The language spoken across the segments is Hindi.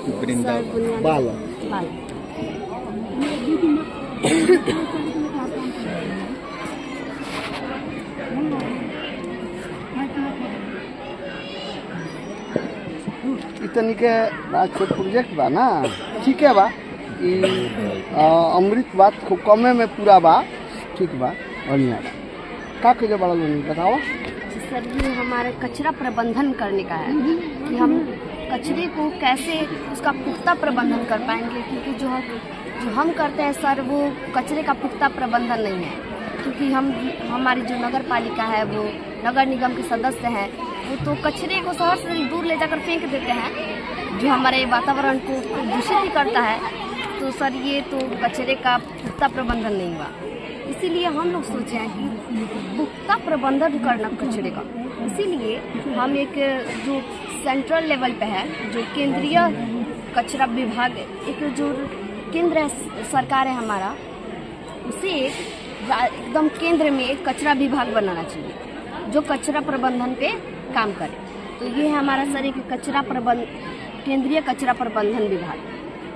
वृंदावन बाल इतनी के आज प्रोजेक्ट बा ना ठीक है बा अमृत बात खूब कमे में पूरा बा ठीक बा बढ़िया बा का के बड़ा लोग बताओ सर। ये हमारे कचरा प्रबंधन करने का है कि हम कचरे को कैसे उसका पुख्ता प्रबंधन कर पाएंगे, क्योंकि जो हम करते हैं सर वो कचरे का पुख्ता प्रबंधन नहीं है, क्योंकि हमारी जो नगर पालिका है वो नगर निगम के सदस्य हैं, वो तो कचरे को शहर से दूर ले जाकर फेंक देते हैं जो हमारे वातावरण को दूषित ही करता है। तो सर ये तो कचरे का पुख्ता प्रबंधन नहीं हुआ, इसीलिए हम लोग सोचे हैं कि पुख्ता प्रबंधन करना कचरे का। इसीलिए हम एक जो सेंट्रल लेवल पे है जो केंद्रीय कचरा विभाग, एक जो केंद्र सरकार है हमारा, उसे एकदम केंद्र में एक कचरा विभाग बनाना चाहिए जो कचरा प्रबंधन पे काम करे। तो ये है हमारा सर एक केंद्रीय कचरा प्रबंधन विभाग,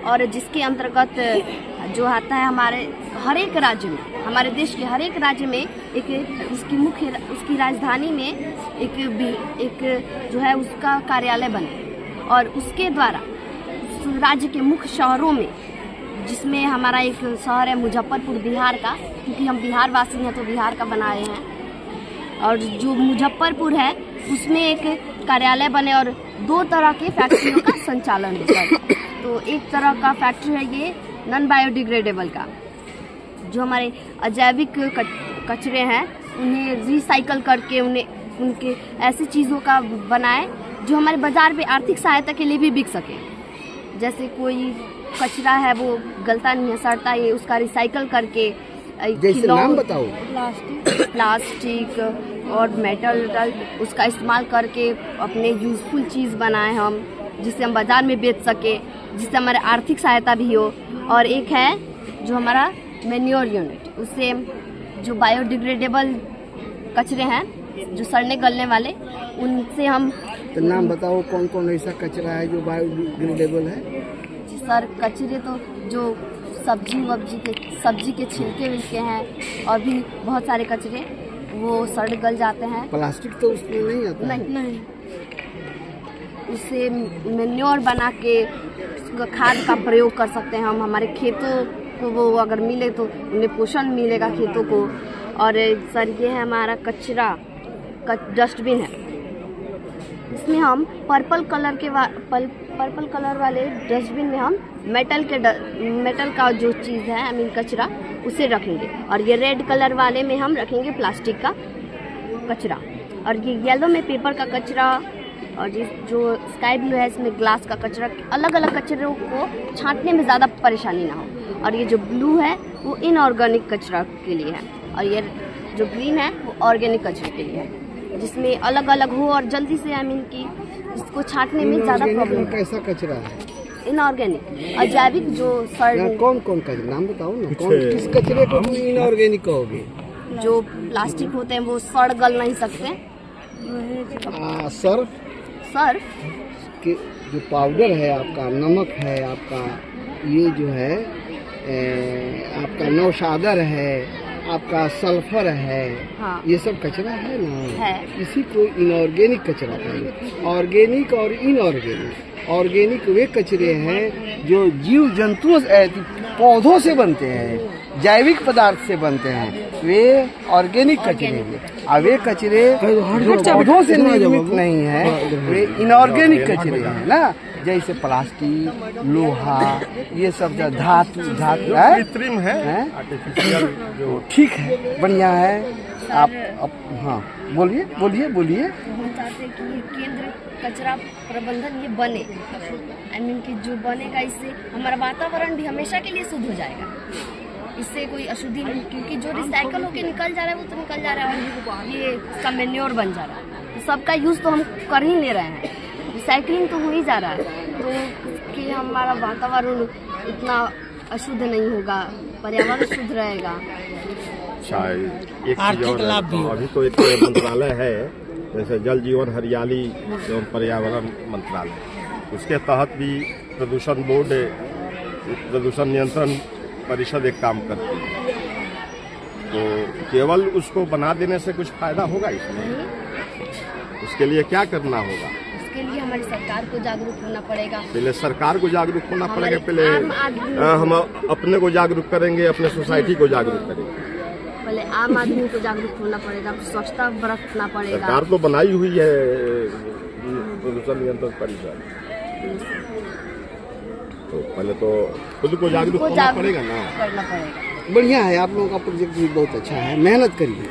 और जिसके अंतर्गत जो आता है हमारे हर एक राज्य में, हमारे देश के हर एक राज्य में एक उसकी राजधानी में एक जो है उसका कार्यालय बने, और उसके द्वारा राज्य के मुख्य शहरों में, जिसमें हमारा एक शहर है मुजफ्फरपुर बिहार का, क्योंकि हम बिहार वासी हैं तो बिहार का बनाए हैं, और जो मुजफ्फरपुर है उसमें एक कार्यालय बने और 2 तरह के फैक्ट्रियों का संचालन हो सके। तो एक तरह का फैक्ट्री है ये नॉन बायोडिग्रेडेबल का, जो हमारे अजैविक कचरे हैं उन्हें रिसाइकल करके उनके ऐसी चीज़ों का बनाए जो हमारे बाजार पे आर्थिक सहायता के लिए भी बिक सके। जैसे कोई कचरा है वो गलता नहीं है, सड़ता है, उसका रिसाइकल करके जैसे नाम बताओ। प्लास्टिक और मेटल उसका इस्तेमाल करके अपने यूजफुल चीज़ बनाए हम, जिससे हम बाजार में बेच सके, जिससे हमारे आर्थिक सहायता भी हो। और एक है जो हमारा मैन्योर यूनिट, उससे जो बायोडिग्रेडेबल कचरे हैं जो सड़ने गलने वाले, उनसे हम तो नाम बताओ कौन कौन ऐसा कचरा है जो बायोडिग्रेडेबल है। सर कचरे तो जो सब्जी के छिलके विलके हैं, और भी बहुत सारे कचरे वो सड़ गल जाते हैं। प्लास्टिक तो उसमें नहीं आता। नहीं। उससे मैन्योर बना के खाद का प्रयोग कर सकते हैं हम। हमारे खेतों को वो अगर मिले तो उन्हें पोषण मिलेगा खेतों को। और सर ये है हमारा कचरा का डस्टबिन है, इसमें हम पर्पल कलर वाले डस्टबिन में हम मेटल का जो चीज़ है कचरा उसे रखेंगे, और ये रेड कलर वाले में हम रखेंगे प्लास्टिक का कचरा, और ये येलो में पेपर का कचरा, और जो स्काई ब्लू है इसमें ग्लास का कचरा। अलग अलग कचरों को छांटने में ज़्यादा परेशानी ना हो। और ये जो ब्लू है वो इनऑर्गेनिक कचरा के लिए है, और ये जो ग्रीन है वो ऑर्गेनिक कचरे के लिए है, जिसमें अलग अलग हो और जल्दी से कि इसको छांटने में ज़्यादा प्रॉब्लम। कैसा कचरा है? इनऑर्गेनिक अजैविक जो कौन कचरा नाम बताओ ना, किस कचरे को इनऑर्गेनिक कहोगे? जो प्लास्टिक होते हैं वो सड़ गल नहीं सकते। सर्फ के जो पाउडर है आपका, नमक है आपका, ये जो है आपका नौशागर है, आपका सल्फर है, हाँ। ये सब कचरा है ना, है। इसी को इनऑर्गेनिक कचरा कहेंगे। ऑर्गेनिक और इनऑर्गेनिक। ऑर्गेनिक वे कचरे हैं जो जीव जंतुओं पौधों से बनते हैं, जैविक पदार्थ से बनते हैं, वे ऑर्गेनिक कचरे हैं। और वे कचरे जो पौधों से निर्मित नहीं है वे इनऑर्गेनिक कचरे हैं ना, जैसे प्लास्टिक, लोहा, ये सब धातु कृत्रिम है, जो ठीक है, बढ़िया है। आप हाँ बोलिए। हम चाहते हैं कि ये केंद्र कचरा प्रबंधन ये बने, कि जो बनेगा इससे हमारा वातावरण भी हमेशा के लिए शुद्ध हो जाएगा, इससे कोई अशुद्धि नहीं, क्योंकि जो रिसाइकल होके निकल जा रहा है वो तो निकल जा रहा है, और ये इसका मैन्योर बन जा रहा है, तो सबका यूज तो हम कर ही ले रहे हैं, रिसाइकलिंग तो हो ही जा रहा है, तो इसके हमारा वातावरण इतना अशुद्ध नहीं होगा, पर्यावरण शुद्ध रहेगा। शायद एक चीज और है, अभी तो एक मंत्रालय है जैसे जल जीवन हरियाली एवं पर्यावरण मंत्रालय, उसके तहत भी प्रदूषण बोर्ड, प्रदूषण नियंत्रण परिषद एक काम करती है। तो केवल उसको बना देने से कुछ फायदा होगा इसमें? उसके लिए क्या करना होगा? उसके लिए हमारी सरकार को जागरूक होना पड़ेगा। पहले सरकार को जागरूक होना पड़ेगा, पहले आम आदमी हम अपने को जागरूक करेंगे, अपने सोसाइटी को जागरूक करेंगे। पहले आम आदमी को जागरूक होना पड़ेगा, स्वच्छता बरतना पड़ेगा। सरकार तो बनाई हुई है प्रदूषण नियंत्रण परिषद, तो पहले तो खुद को जागरूक होना पड़ेगा ना। करना पड़ेगा। बढ़िया है, आप लोगों का प्रोजेक्ट भी बहुत अच्छा है, मेहनत करिए।